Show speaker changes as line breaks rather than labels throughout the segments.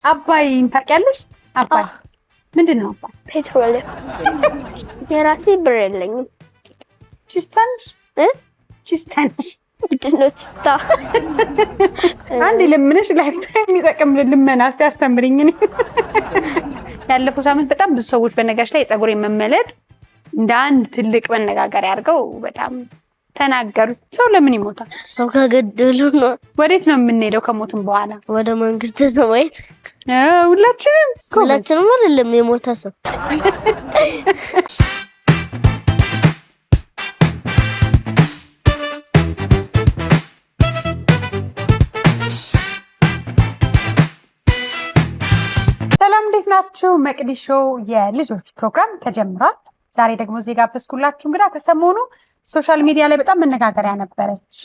አባይን ታውቂያለሽ? አባይ ምንድን ነው? አባይ
ፔትሮሊየም። የራሴ ብር የለኝም።
ቺስታንሽ ቺስታንሽ
ምንድን ነው ቺስታ?
አንዴ ለምነሽ ላይፍ ታይም የሚጠቅም ልመና እስቲ አስተምሪኝ። ያለፈው ሳምንት በጣም ብዙ ሰዎች በነጋሽ ላይ የፀጉር መመለጥ እንደ አንድ ትልቅ መነጋገሪያ አድርገው በጣም ተናገሩ። ሰው ለምን ይሞታል?
ሰው ከገደሉ ነው።
ወዴት ነው የምንሄደው ከሞትም በኋላ?
ወደ መንግስተ ሰማያት።
ሁላችንም
አይደለም የሞተ ሰው።
ሰላም እንዴት ናችሁ? መቅዲ ሾው የልጆች ፕሮግራም ተጀምሯል። ዛሬ ደግሞ እዚህ ጋበዝኩላችሁ እንግዳ ከሰሞኑ ሶሻል ሚዲያ ላይ በጣም መነጋገሪያ ነበረች።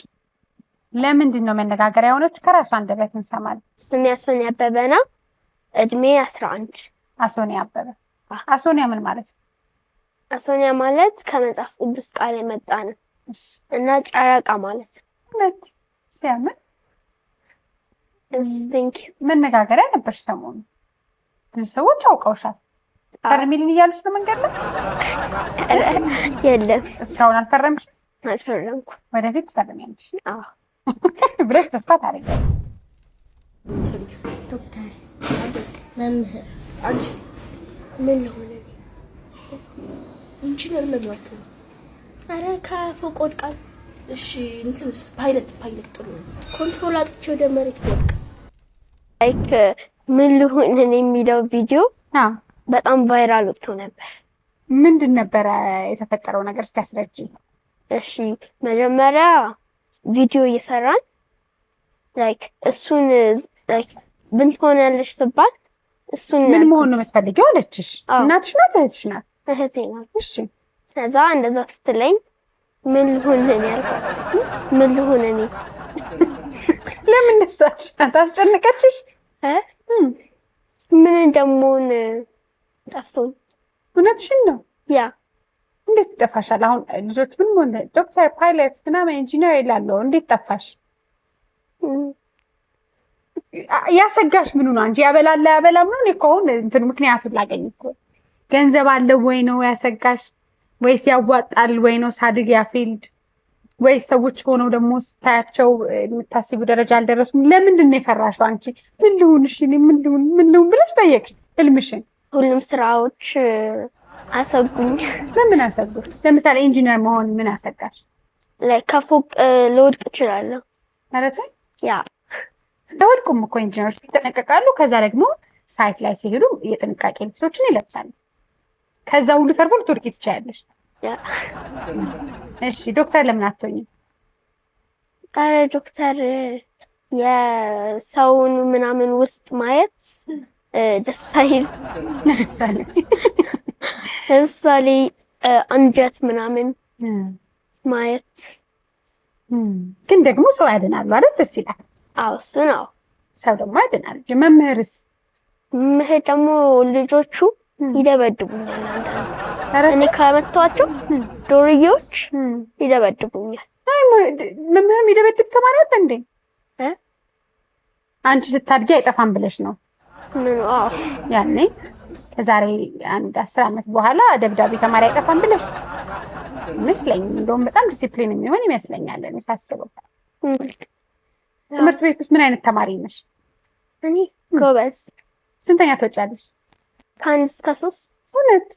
ለምንድን ነው መነጋገሪያ ሆነች? ከራሷ አንደበት እንሰማለን።
ስሜ አሶኒያ አበበ ነው። እድሜ 11።
አሶኒያ አበበ። አሶኒያ ምን ማለት ነው?
አሶኒያ ማለት ከመጽሐፍ ቅዱስ ቃል የመጣ ነው እና ጨረቃ ማለት ነው።
ሲያምር።
ቴንክ ዩ።
መነጋገሪያ ነበርሽ ሰሞኑ። ብዙ ሰዎች አውቀውሻል። ፈርሚልን እያሉሽ ነው መንገድ ላይ?
የለም
እስካሁን አልፈረምሽም?
አልፈረምኩም።
ወደፊት ትፈርሚያለሽ ብለሽ ተስፋ ታደርጊያለሽ?
ዶክተር፣ መምህር፣ ምን ሆነ? ኢንጂነር መግባት ነው። ኧረ ከፎቅ ወድቃል። እሺ እንትንስ ፓይለት ጥሩ ነው። ኮንትሮል አጥቼ ወደ መሬት ወድቅ። ላይክ ምን ልሁን የሚለው ቪዲዮ በጣም ቫይራል ወጥቶ ነበር።
ምንድን ነበረ የተፈጠረው ነገር? እስቲ አስረጂ።
እሺ መጀመሪያ ቪዲዮ እየሰራን ላይክ እሱን ላይክ ብንትሆን ያለሽ ስባል እሱን
ምን መሆን ነው የምትፈልጊው አለችሽ? እናትሽ ናት እህትሽ ናት?
እህቴ ናት።
እሺ
ከዛ እንደዛ ስትለኝ ምን ልሁን ያልኳት። ምን ልሁን እኔ
ለምን እንደሱ አልሻት? አስጨነቀችሽ?
ምን እንደምሆን ጠፍቶኝ።
እውነትሽን ነው?
ያ
እንዴት ጠፋሻል? አሁን ልጆች ምን ሆነ ዶክተር፣ ፓይለት ምናምን ኢንጂነር ይላሉ። እንዴት ጠፋሽ? ያሰጋሽ ምኑ ነው እንጂ ያበላል ያበላም ነው? እኔ እኮ አሁን እንትን ምክንያቱን ላገኝ እኮ ገንዘብ አለው ወይ ነው ያሰጋሽ? ወይስ ያዋጣል ወይ ነው ሳድግ ያ ፊልድ? ወይስ ሰዎች ሆነው ደግሞ ስታያቸው የምታስቡ ደረጃ አልደረሱም? ለምንድን ነው የፈራሽው አንቺ? ምን ልሁን እሺ ምን ልሁን ብለሽ ጠየቅሽ ህልምሽን?
ሁሉም ስራዎች አሰጉኝ።
ለምን አሰጉሽ? ለምሳሌ ኢንጂነር መሆን ምን አሰጋሽ?
ከፎቅ ልወድቅ እችላለሁ።
ማለት
ያ
ለወድቁም እኮ ኢንጂነሮች ይጠነቀቃሉ። ከዛ ደግሞ ሳይት ላይ ሲሄዱ የጥንቃቄ ልብሶችን ይለብሳሉ። ከዛ ሁሉ ተርፎ ልትወድቂ ትችያለሽ። እሺ ዶክተር ለምን አትሆኝም?
ኧረ ዶክተር የሰውን ምናምን ውስጥ ማየት ደስ አይል። ለምሳሌ አንጀት ምናምን ማየት።
ግን ደግሞ ሰው ያድናሉ አይደል? ደስ ይላል።
አዎ እሱ ነው።
ሰው ደግሞ ያድናል። መምህርስ?
መምህር ደግሞ ልጆቹ ይደበድቡኛል። አንዳንድ እኔ ከመታቸው ዶርዬዎች ይደበድቡኛል።
መምህር የሚደበድብ ተማሪ አለ እንዴ? አንቺ ስታድጊ አይጠፋም ብለሽ ነው?
ምን? አዎ
ያኔ ከዛሬ 10 ዓመት በኋላ ደብዳቤ ተማሪ አይጠፋም ብለሽ ይመስለኛል። እንደውም በጣም ዲሲፕሊን የሚሆን ይመስለኛል እኔ ሳስበው። ትምህርት ቤት ውስጥ ምን አይነት ተማሪ ነሽ?
እኔ ጎበዝ።
ስንተኛ ትወጫለሽ?
ከ1 እስከ 3።
እውነት?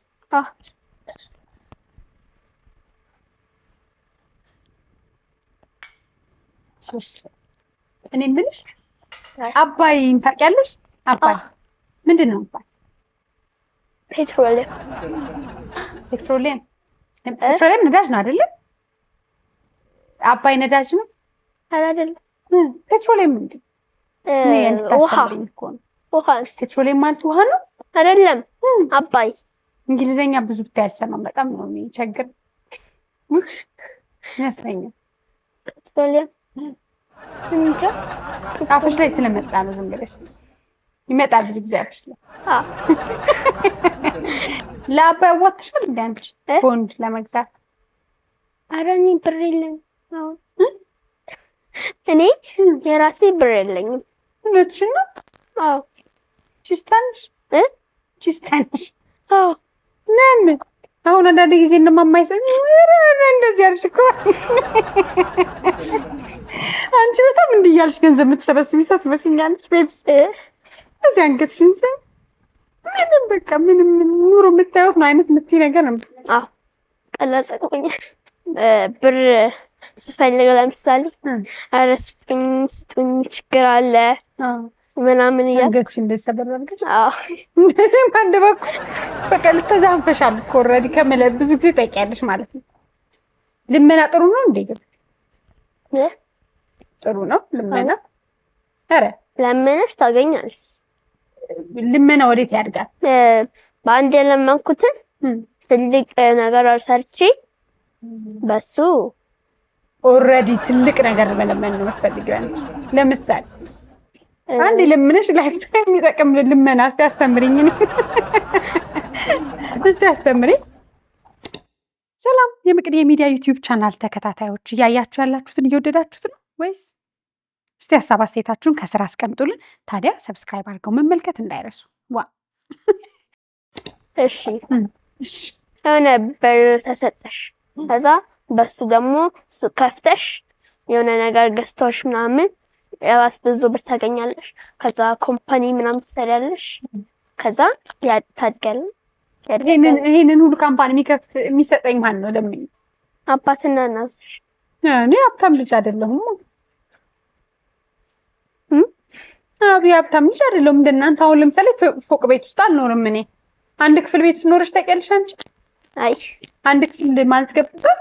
እኔ የምልሽ አባይን ታውቂያለሽ? አባይ ምንድን ነው? አባይ
ፔትሮሊየም
ነዳጅ ነው አይደለም? አባይ ነዳጅ ነው
አይደለም?
ፔትሮሊየም ምንድን ነው?
ውሃ።
ፔትሮሊየም ማለት ውሃ ነው
አይደለም? አባይ
እንግሊዘኛ ብዙ ብታይ አልሰማም። በጣም ነው የሚቸግር ይመስለኛል።
ፔትሮሊየም እንጃ
አፍሽ ላይ ስለመጣ ነው። ዝም ብለሽ ይመጣል ብዙ ጊዜ አፍሽ ላይ። ለአባይ ወጥተሻል እንደ አንቺ ቦንድ ለመግዛት?
ኧረ እኔ ብር የለኝም። እኔ የራሴ ብር የለኝም።
እውነትሽን ነው?
አዎ
ቺስታንሽ
እ
ቺስታንሽ
አዎ
ለምን አሁን አንዳንድ ጊዜ እንደማማይሰኝ እንደዚህ ያልሽ እኮ አንቺ በጣም እንዲህ እያልሽ ገንዘብ የምትሰበስቢ ሰው ትመስኛለሽ። ቤት ውስጥ እዚህ አንገትሽን ሰ ምንም በቃ ምንም ኑሮ የምታዩት ነው አይነት የምትይ ነገር ነው።
አዎ ቀላል ጠቅሞኛል። ብር ስፈልግ ለምሳሌ ኧረ ስጡኝ ችግር አለ ምናምን እያልኩ
አንገትሽ እንደተሰበረ አድርገሽ
አዎ
እንደዚህ አንድ በኩል በቃ ልተዛንፈሻል እኮ ኦልሬዲ ከመለ ብዙ ጊዜ ጠይቂያለሽ ማለት ነው። ልመና ጥሩ ነው እንዴ? ግን ጥሩ ነው ልመና። ኧረ
ለምነሽ ታገኛለሽ።
ልመና ወዴት ያድጋል?
በአንድ የለመንኩትን ትልቅ ነገር ሰርቼ በሱ
ኦልሬዲ ትልቅ ነገር መለመን ነው የምትፈልጊው አንቺ። ለምሳሌ አንድ ለምነሽ ላይፍ ታይም የሚጠቅም ልመና እስቲ አስተምሪኝ። እስቲ አስተምሪኝ። ሰላም የመቅዲ የሚዲያ ዩቲዩብ ቻናል ተከታታዮች፣ እያያችሁ ያላችሁትን እየወደዳችሁት ነው ወይስ? እስቲ ሀሳብ አስተያየታችሁን ከስራ አስቀምጡልን። ታዲያ ሰብስክራይብ አድርገው መመልከት እንዳይረሱ። ዋ
እሺ የሆነ ብር ተሰጠሽ፣ ከዛ በሱ ደግሞ ሱቅ ከፍተሽ የሆነ ነገር ገዝተሽ ምናምን ያባስ ብዙ ብር ታገኛለሽ። ከዛ ኮምፓኒ ምናምን ትሰሪያለሽ። ከዛ ታድጋለሽ።
ይሄንን ሁሉ ካምፓኒ የሚሰጠኝ ማን ነው? ለምን
አባትና እናትሽ።
እኔ ሀብታም ልጅ አይደለሁም። ሀብታም ልጅ አይደለሁም እንደናንተ። አሁን ለምሳሌ ፎቅ ቤት ውስጥ አልኖርም እኔ። አንድ ክፍል ቤት ውስጥ ኖረሽ ታውቂያለሽ አንቺ?
አይ
አንድ ክፍል ማለት ገብቷል?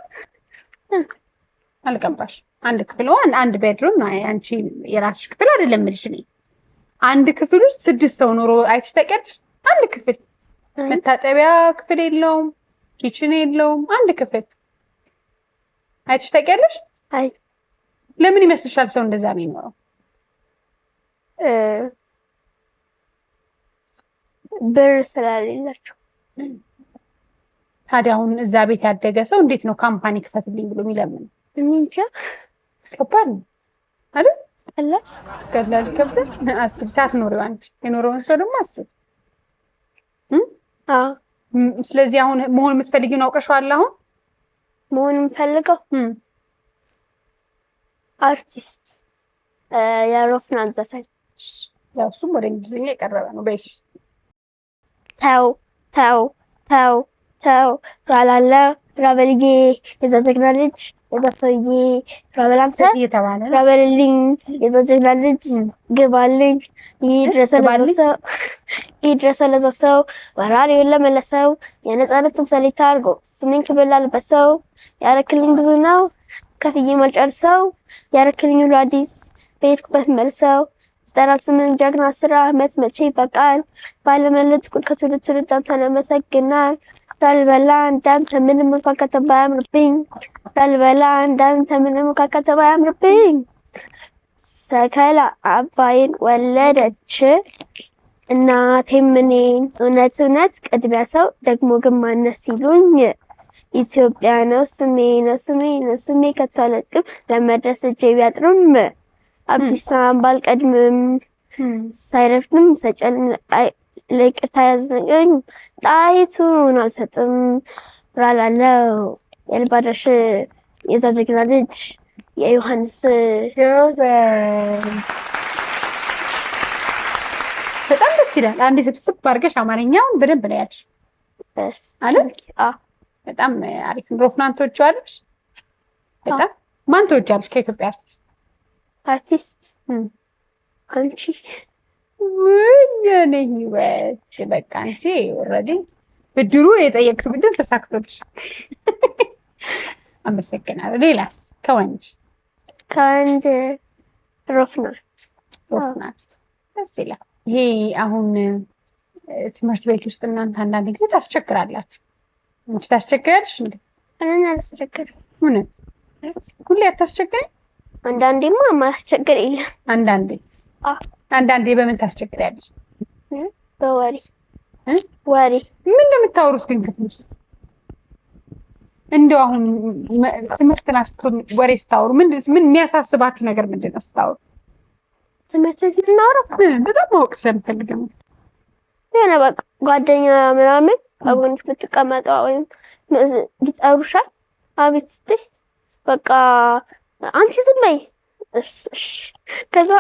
አልገባሽ? አንድ ክፍል አንድ ቤድሩም ነው። አንቺ የራስሽ ክፍል አይደለም የምልሽ እኔ። አንድ ክፍል ውስጥ 6 ሰው ኖሮ አይተሽ ታውቂያለሽ? አንድ ክፍል መታጠቢያ ክፍል የለውም፣ ኪችን የለውም። አንድ ክፍል አይተሽ ታውቂያለሽ?
አይ
ለምን ይመስልሻል ሰው እንደዛ የሚኖረው?
ብር ስለሌላቸው።
ታዲያ አሁን እዛ ቤት ያደገ ሰው እንዴት ነው ካምፓኒ ክፈትልኝ ብሎ የሚለምነው?
እንጃ
ከባድ ነው አይደል?
ቀላል
ከብዳል። አስብ፣ ሳትኖሪው አንቺ የኖረውን ሰው ደግሞ አስብ። ስለዚህ አሁን መሆን የምትፈልጊውን አውቀሽዋል? አሁን
መሆን የምፈልገው አርቲስት፣ የሮፍናን ዘፈን።
ያው እሱም ወደ እንግሊዝኛ የቀረበ ነው። በይሽ
ተው ተው ተው ተው ራላለው ራበልዬ የዛ ጀግና ልጅ የዛ ሰውዬ ራበላንተ
እየተባለ
ራበልልኝ የዛ ጀግና ልጅ ግባልኝ ይድረሰ ለዛ ሰው ወራሪውን ለመለሰው የነፃነት ተምሳሌት አድርጎ ስሜን ክብር ላልበሰው ያረክልኝ ብዙ ነው ከፍዬ ማልጨርሰው ያረክልኝ ሁሉ አዲስ በሄድኩበት መልሰው ዘራል ስምን ጀግና ስራ አመት መቼ ይበቃል ባለመለጥ ቁል ከትውልድ ትውልድ አንተን ያመሰግናል ላልበላ እንዳንተ ምንም እንኳን ከተማ ያምርብኝ ላልበላ እንዳንተ ምንም እንኳን ከተማ ያምርብኝ ሰከላ አባይን ወለደች እናቴም እኔን እውነት ቅድሚያ ሰው ደግሞ ግን ማነስ ሲሉኝ ኢትዮጵያ ነው ስሜ ከቶ አለቅም ለመድረስ እጄ ቢያጥርም አብዲሳን ባልቀድምም ሳይረፍንም ሰጨልም ለይቅርታ ያዝነኝ ጣይቱን አልሰጥም ራላለው የልባድራሽ የዛ ጀግና ልጅ የዮሐንስ።
በጣም ደስ ይላል። አንዴ ስብስብ አድርገሽ አማርኛውን በደንብ ነው ያልሽ አይደል? በጣም አሪፍ ነው። ሮፍናን ትወጂዋለሽ? በጣም ማን ትወጂያለሽ ከኢትዮጵያ አርቲስት?
አንቺ
የኔ ህይወት በቃ አንቺ ኦልሬዲ ብድሩ የጠየቅሽው ብድር ተሳክቶልሽ አመሰግናለሁ። ሌላስ? ከወንድ
ሮፍናን
ደስ ይላል። ይሄ አሁን ትምህርት ቤት ውስጥ እናንተ አንዳንድ ጊዜ ታስቸግራላችሁ። አንቺ ታስቸግራለሽ እንዴ?
እኔ አላስቸግርም።
እውነት ሁሌ አታስቸግሪም?
አንዳንዴማ ማስቸገር የለም።
አንዳንዴ በምን ታስቸግራለሽ?
በወሬ
ምን እንደምታወሩት ግን ክፍል ውስጥ እንደው አሁን ትምህርትን ወሬ ስታወሩ ምን የሚያሳስባችሁ ነገር ምንድን ነው ስታወሩ?
ትምህርት ቤት የምናወራው
በጣም ማወቅ ስለምፈልግ ነው።
የሆነ በቃ ጓደኛ ምናምን አብሮንት ብትቀመጠው ወይም ይጠሩሻል አቤት ስትይ በቃ አንቺ ዝም በይ እሺ ከዛ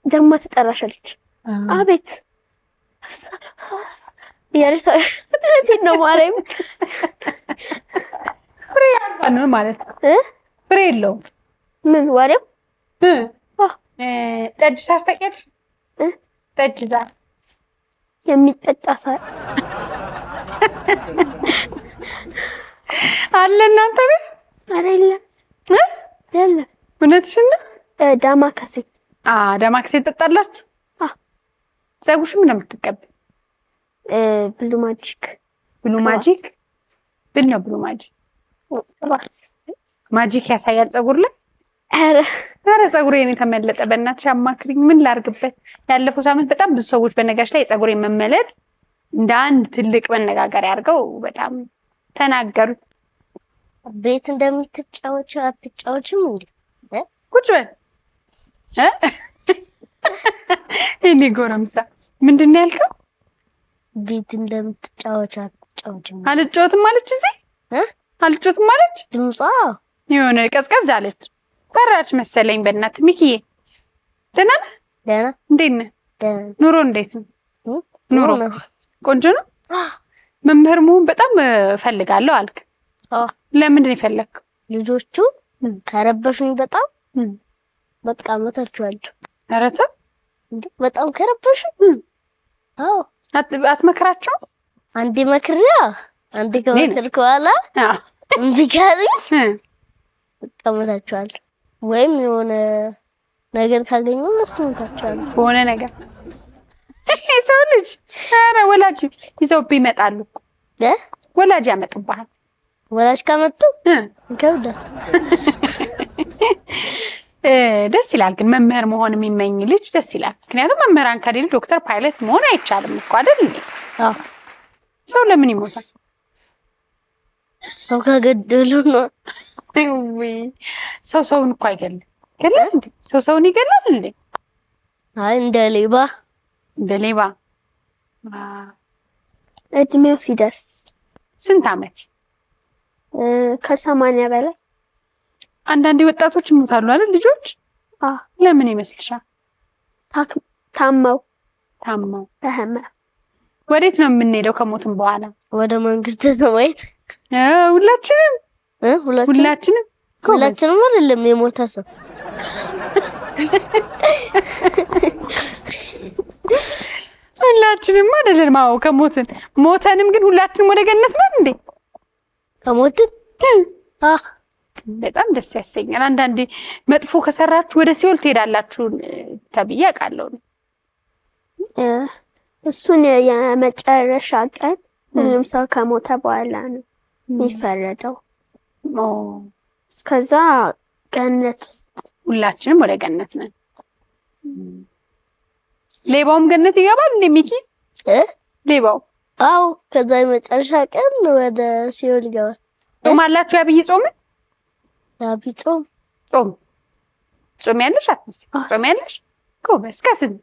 ደግሞ ትጠራሻለች አቤት ያለሰው ነው ማርያም
ፍሬ ያርባን ማለት ፍሬ የለው
ምን ወሬው
ጠጅ ሳር ታውቂያለሽ ጠጅ ዛር
የሚጠጣ ሳር
አለ እናንተ ቤት
አይደለም የለም
እውነትሽን ነው
ዳማከሴ
ዳማከሴ ትጠጣላችሁ ፀጉርሽ ምን እንደምትቀበል
ብሉ ማጂክ
ምን ነው ብሉ ማጂክ ማጂክ ያሳያል ፀጉር ላይ ኧረ ፀጉሬ እኔ ተመለጠ በእናትሽ አማክሪኝ ምን ላርግበት ያለፈው ሳምንት በጣም ብዙ ሰዎች በነጋሽ ላይ ፀጉሬ መመለጥ እንደ አንድ ትልቅ መነጋገሪያ አድርገው በጣም ተናገሩ
ቤት እንደምትጫወቹ አትጫወችም እንዴ
ቁጭ በል እኔ ጎረምሳ ምንድን ነው ያልከው
ቤት እንደምትጫወቹ አትጫወችም
አልጫወትም አለች እዚህ አልጫወትም አለች
ድምጿ
የሆነ ቀዝቀዝ አለች ፈራች መሰለኝ በእናት ሚኪዬ ደህና እንዴት ነህ ኑሮ እንዴት ነው ኑሮ ቆንጆ ነው መምህር መሆን በጣም ፈልጋለሁ አልክ ለምንድን ነው የፈለግከው
ልጆቹ ከረበሹኝ በጣም በቃ መታችኋለሁ
ኧረ ተው
በጣም ከረበሹ
አትመክራቸው
አንዴ መክሪያ አንዴ ከመከርኩ በኋላ እምቢ ካለኝ በቃ መታችኋለሁ ወይም የሆነ ነገር ካገኙ መስመታችኋለሁ
በሆነ ነገር ሰው ልጅ ኧረ ወላጅ ይዘውብህ ይመጣሉ ወላጅ ያመጡብሃል
ወላጅ ካመጡ ይከብዳል
ደስ ይላል ግን መምህር መሆን የሚመኝ ልጅ ደስ ይላል ምክንያቱም መምህራን ከሌሉ ዶክተር ፓይለት መሆን አይቻልም እኮ አይደል እንዴ ሰው ለምን ይሞታል
ሰው ከገደሉ ነው
ሰው ሰውን እኮ አይገልም ገላል እንዴ ሰው ሰውን ይገላል እንዴ
አይ እንደ ሌባ እድሜው ሲደርስ
ስንት አመት
ከ80 በላይ
አንዳንድ ወጣቶች ይሞታሉ አይደል ልጆች ለምን ይመስልሻል
ታመው
ወዴት ነው የምንሄደው ከሞትም በኋላ
ወደ መንግስተ ሰማያት
ሁላችንም
አይደለም የሞተ ሰው
ሁላችንም አይደለም ሞተንም ግን ሁላችንም ወደ ገነት ነን እንዴ
ከሞትን
በጣም ደስ ያሰኛል አንዳንዴ መጥፎ ከሰራችሁ ወደ ሲኦል ትሄዳላችሁ ተብዬ አውቃለሁ
እሱን የመጨረሻ ቀን ሁሉም ሰው ከሞተ በኋላ ነው የሚፈረደው እስከዛ ገነት ውስጥ
ሁላችንም ወደ ገነት ነን ሌባውም ገነት ይገባል እንዴ ሚኪ ሌባው
ከዛ የመጨረሻ ቀን ወደ ሲኦል ይገባል
ጾማላችሁ ያብይ ጾም
ያብይ
ጾም ያለሽ ጾም ያለሽ ጎበዝ ከስንት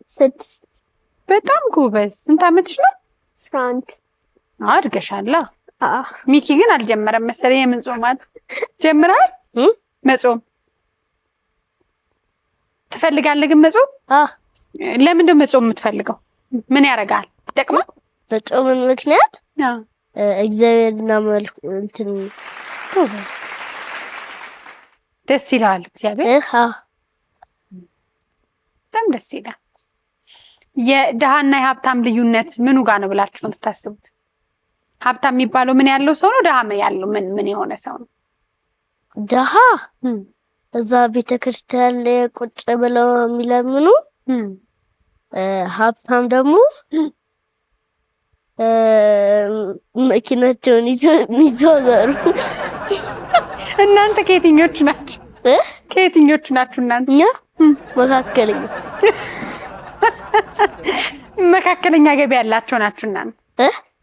6
በጣም ጎበዝ ስንት አመትሽ ነው
11
አድገሻላ ሚኪ ግን አልጀመረም መሰለኝ የምን ጾማት ጀምራል መጾም ትፈልጋለህ ግን መጾም ለምን መጾም የምትፈልገው ምን ያረጋል ይጠቅማል
በጾም ምክንያት እግዚአብሔርና መልኩ እንትን
ደስ ይላል እግዚአብሔር በጣም ደስ ይላል የደሃና የሀብታም ልዩነት ምኑ ጋር ነው ብላችሁ ነው የምታስቡት ሀብታም የሚባለው ምን ያለው ሰው ነው ደሃ ያለው ምን የሆነ ሰው ነው
ደሃ እዛ ቤተክርስቲያን ላይ ቁጭ ብለው የሚለምኑ ሀብታም ደግሞ መኪናቸውን ይዘዋወሩ
እናንተ ከየትኞቹ ናችሁ እናንተ
እኛ
መካከለኛ ገቢ ያላችሁ ናችሁ እናንተ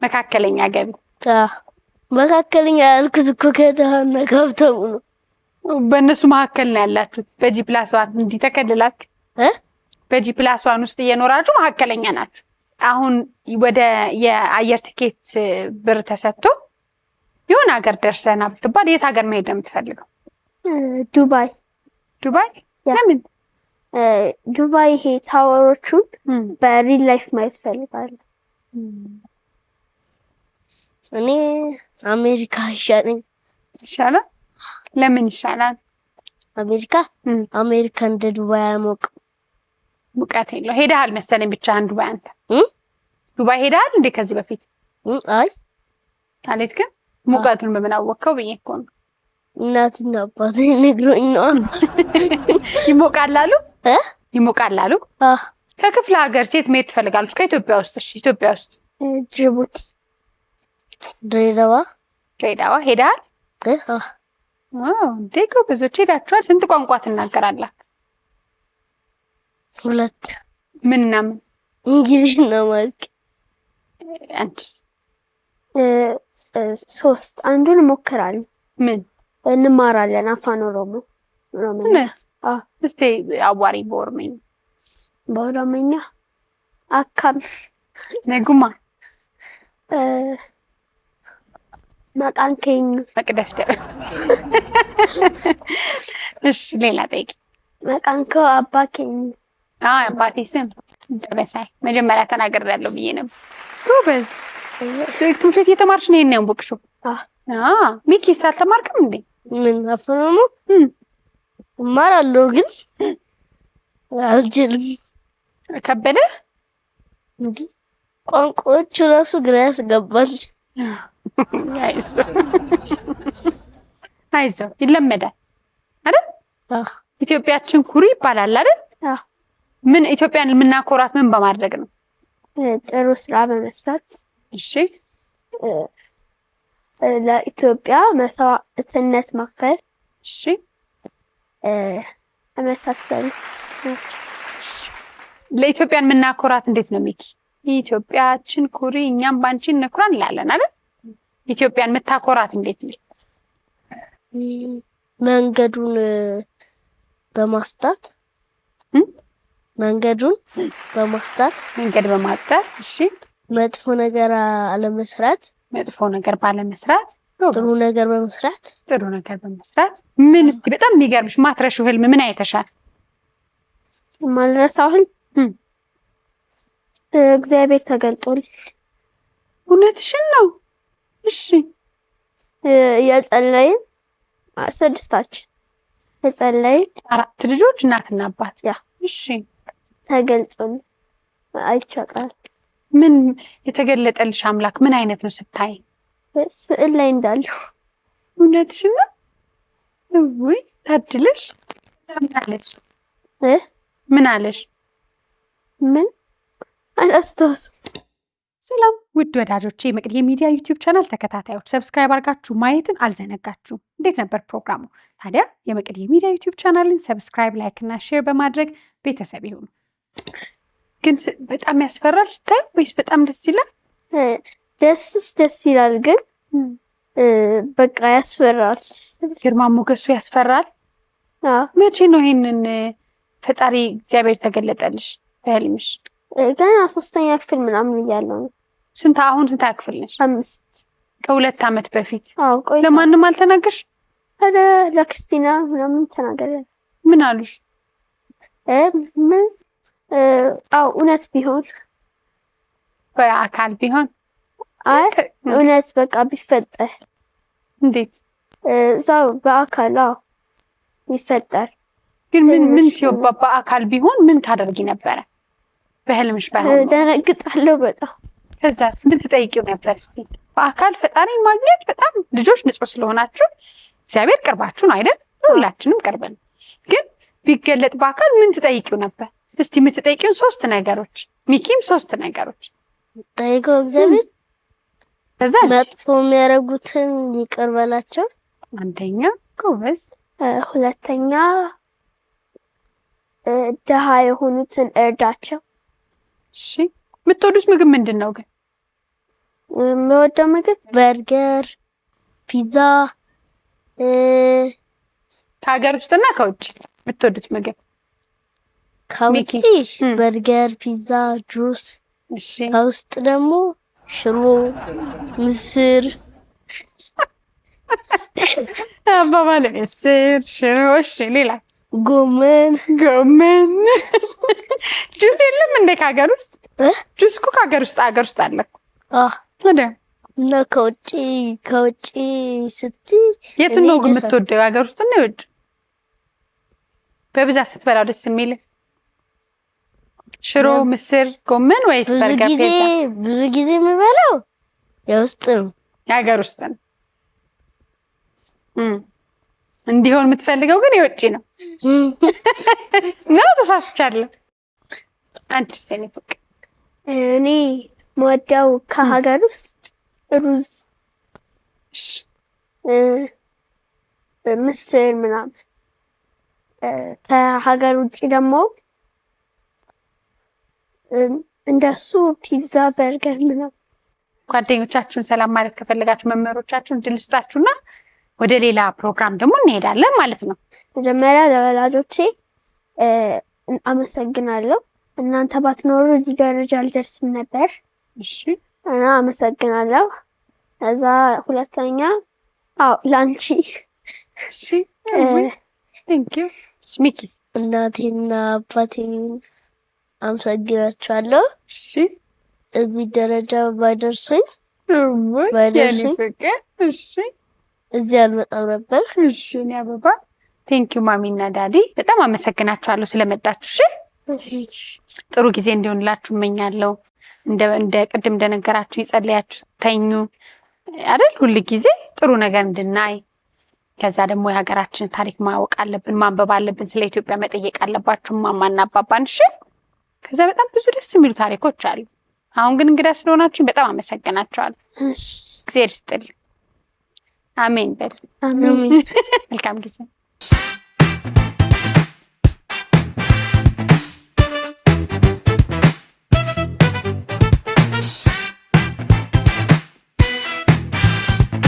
መካከለኛ ገቢ
መካከለኛ ያልኩት እኮ ከደሃና ከሀብታሙ ነው
በእነሱ መካከል ነው ያላችሁት በጂ+1 እንዲህ ተከልላችሁ በጂ+1 ውስጥ እየኖራችሁ መካከለኛ ናችሁ አሁን ወደ የአየር ትኬት ብር ተሰጥቶ የሆነ ሀገር ደርሰና ብትባል የት ሀገር መሄድ ነው የምትፈልገው?
ዱባይ።
ዱባይ ለምን?
ዱባይ ይሄ ታወሮቹን በሪል ላይፍ ማየት ፈልጋለሁ።
እኔ አሜሪካ ይሻላል።
ለምን ይሻላል?
አሜሪካ እንደ ዱባይ አይሞቅም።
ሙቀት የለው። ሄደሃል መሰለኝ ብቻህን ዱባይ። አንተ ዱባይ ሄደሃል እንዴ ከዚህ በፊት?
አይ
አልሄድክም? ሙቀቱን በምን አወቀው ብዬ እኮ ነው።
እናትና አባቴ ነግሮኝ ነው።
ይሞቃል አሉ? ከክፍለ ሀገር ሴት መሄድ ትፈልጋለች ከኢትዮጵያ ውስጥ? እሺ ኢትዮጵያ ውስጥ
ጅቡቲ፣
ድሬዳዋ
ሄደሃል? እንዴ ጎበዞች ሄዳችኋል። ስንት ቋንቋ ትናገራላችሁ?
2
ምንና ምን?
እንግሊዝኛ ማለት።
አንቺስ?
3 አንዱን እሞክራለሁ።
ምን
እንማራለን? አፋን ኦሮሞ።
እስቲ አዋሪ
በኦሮምኛ አካም
ነጉማ
መቃንከኝ
መቅደስ እሺ ሌላ ጠይቂ።
መቃንከ አባከኝ።
አባቴ ስም ደበሳይ መጀመሪያ ተናግሬያለሁ ብዬ ነበር። ጎበዝ። ትምህርት ቤት እየተማርሽ ነው? ይሄን ያንቦቅሽው? ሚኪስ አልተማርክም እንዴ?
ምን አፈረሙ? እማራለሁ ግን አልችልም።
ከበደ
እንዴ? ቋንቋዎቹ ራሱ ግራ ያስገባል።
አይዞህ ይለመዳል አይደል? ኢትዮጵያችን ኩሪ ይባላል አይደል? ምን ኢትዮጵያን የምናኮራት ምን በማድረግ ነው?
ጥሩ ስራ በመስራት።
እሺ
ለኢትዮጵያ መስዋዕትነት መክፈል።
እሺ
መሳሰሉት።
ለኢትዮጵያን የምናኮራት እንዴት ነው ሚኪ? ኢትዮጵያችን ኩሪ እኛም ባንቺ እንኩራ እንላለን አይደል? ኢትዮጵያን የምታኮራት እንዴት ነው?
መንገዱን በማስጣት መንገድ በማጽዳት። እሺ መጥፎ ነገር ባለመስራት፣ ጥሩ ነገር በመስራት። ምን እስቲ በጣም የሚገርምሽ ማትረሹ ህልም ምን አይተሻል?
ማልረሳው ህልም እግዚአብሔር ተገልጦልኝ።
እውነትሽን ነው? እሺ
የጸለይን 6 የጸለይን
4 ልጆች እናትና አባት። እሺ ተገልጾልኝ
አይቻቃል።
ምን የተገለጠልሽ አምላክ ምን አይነት ነው ስታይ?
ስዕል ላይ እንዳለው።
እውነትሽን ነው? ወይ ታድለሽ። ሰምታለሽ? ምን አለሽ?
ምን አላስታውስም።
ሰላም ውድ ወዳጆቼ፣ የመቅዲ ሚዲያ ዩቲዩብ ቻናል ተከታታዮች ሰብስክራይብ አድርጋችሁ ማየትን አልዘነጋችሁም። እንዴት ነበር ፕሮግራሙ? ታዲያ የመቅዲ ሚዲያ ዩቲዩብ ቻናልን ሰብስክራይብ፣ ላይክ እና ሼር በማድረግ ቤተሰብ ይሁኑ። ግን በጣም ያስፈራል ስታይ ወይስ በጣም ደስ ይላል?
ደስ ይላል፣ ግን በቃ ያስፈራል።
ግርማ ሞገሱ ያስፈራል። መቼ ነው ይሄንን ፈጣሪ እግዚአብሔር ተገለጠልሽ በህልምሽ?
ገና 3ኛ ክፍል ምናምን እያለሁ ነው።
አሁን ስንት ክፍል ነሽ?
5
ከ2 ዓመት በፊት።
ቆይ
ለማንም አልተናገርሽ?
ለክርስቲና ምናምን ተናገረን።
ምን አሉሽ?
ምን እውነት ቢሆን
በአካል ቢሆን
እውነት በቃ ቢፈጠር።
እንዴት?
እዛው በአካል ይፈጠር።
ግን ምን ሲወባ በአካል ቢሆን ምን ታደርጊ ነበረ? በህልምሽ ባይሆን
ደነግጣለሁ በጣም።
ከዛስ ምን ትጠይቂው ነበር? እስቲ በአካል ፈጣሪን ማግኘት በጣም ልጆች ንጹህ ስለሆናችሁ እግዚአብሔር ቅርባችሁ ነው አይደል? ሁላችንም ቅርብ ነው። ግን ቢገለጥ በአካል ምን ትጠይቂው ነበር? እስቲ የምትጠይቂውን 3 ነገሮች ሚኪም 3 ነገሮች
ጠይቀው እግዚአብሔር።
ከዛ
መጥፎ የሚያደርጉትን ይቅር በላቸው።
አንደኛ ጎበዝ።
2ኛ ደሃ የሆኑትን እርዳቸው።
እሺ የምትወዱት ምግብ ምንድን ነው ግን?
የምወደው ምግብ
በርገር፣ ፒዛ።
ከሀገር ውስጥና ከውጭ የምትወዱት ምግብ?
ከውጭ በርገር፣ ፒዛ፣ ጁስ።
እሺ
ከውስጥ ደግሞ ሽሮ፣ ምስር
አባባል ምስር፣ ሽሮ። እሺ ሌላ?
ጎመን
ጁስ የለም እንደ ከሀገር ውስጥ? ጁስ እኮ ከሀገር ውስጥ አለ እኮ። ታዲያ
እና ከውጭ ስትይ
የት ነው የምትወደው? የሀገር ውስጥ ነው የውጭ? በብዛት ስትበላው ደስ የሚል ሽሮ፣ ምስር፣ ጎመን ወይስ በርገር፣ ፒዛ?
ብዙ ጊዜ የምበላው የውስጥ ነው።
የሀገር ውስጥ ነው እንዲሆን የምትፈልገው ግን የውጭ ነው ነው? ተሳስቻለሁ። አንቺስ የኔ ፍቅር?
እኔ የምወደው ከሀገር ውስጥ ሩዝ፣ ምስር ምናምን። ከሀገር ውጭ ደግሞ እንደሱ ፒዛ፣ በርገር ምናምን።
ጓደኞቻችሁን ሰላም ማለት ከፈለጋችሁ መምህሮቻችሁን ድል ስጣችሁና ወደ ሌላ ፕሮግራም ደግሞ እንሄዳለን ማለት ነው።
መጀመሪያ ለወላጆቼ አመሰግናለሁ። እናንተ ባትኖሩ እዚህ ደረጃ አልደርስም ነበር።
እሺ
እና አመሰግናለሁ። ከዛ ሁለተኛ ላንቺ
እሺ ቴንክ ዩ ሚኪስ።
እናቴና አባቴን አመሰግናቸዋለሁ።
እሺ
እዚህ ደረጃ ባይደርሱኝ
እሺ
እዚህ አልመጣም ነበር።
እሺ እኔ አበባ ቴንክ ዩ ማሚና ዳዲ በጣም አመሰግናችኋለሁ ስለመጣችሁ። እሺ ጥሩ ጊዜ እንዲሆንላችሁ እመኛለሁ። እንደ ቅድም እንደነገራችሁ ይጸልያችሁ ተኙ አይደል? ሁሉ ጊዜ ጥሩ ነገር እንድናይ። ከዛ ደግሞ የሀገራችን ታሪክ ማወቅ አለብን፣ ማንበብ አለብን። ስለ ኢትዮጵያ መጠየቅ አለባችሁ ማማና አባባን። እሺ ከዛ በጣም ብዙ ደስ የሚሉ ታሪኮች አሉ። አሁን ግን እንግዳ ስለሆናችሁ በጣም አመሰግናችኋለሁ።
እሺ
እግዚአብሔር ይስጥልኝ። አሜን በል።
አሜን።
መልካም ጊዜ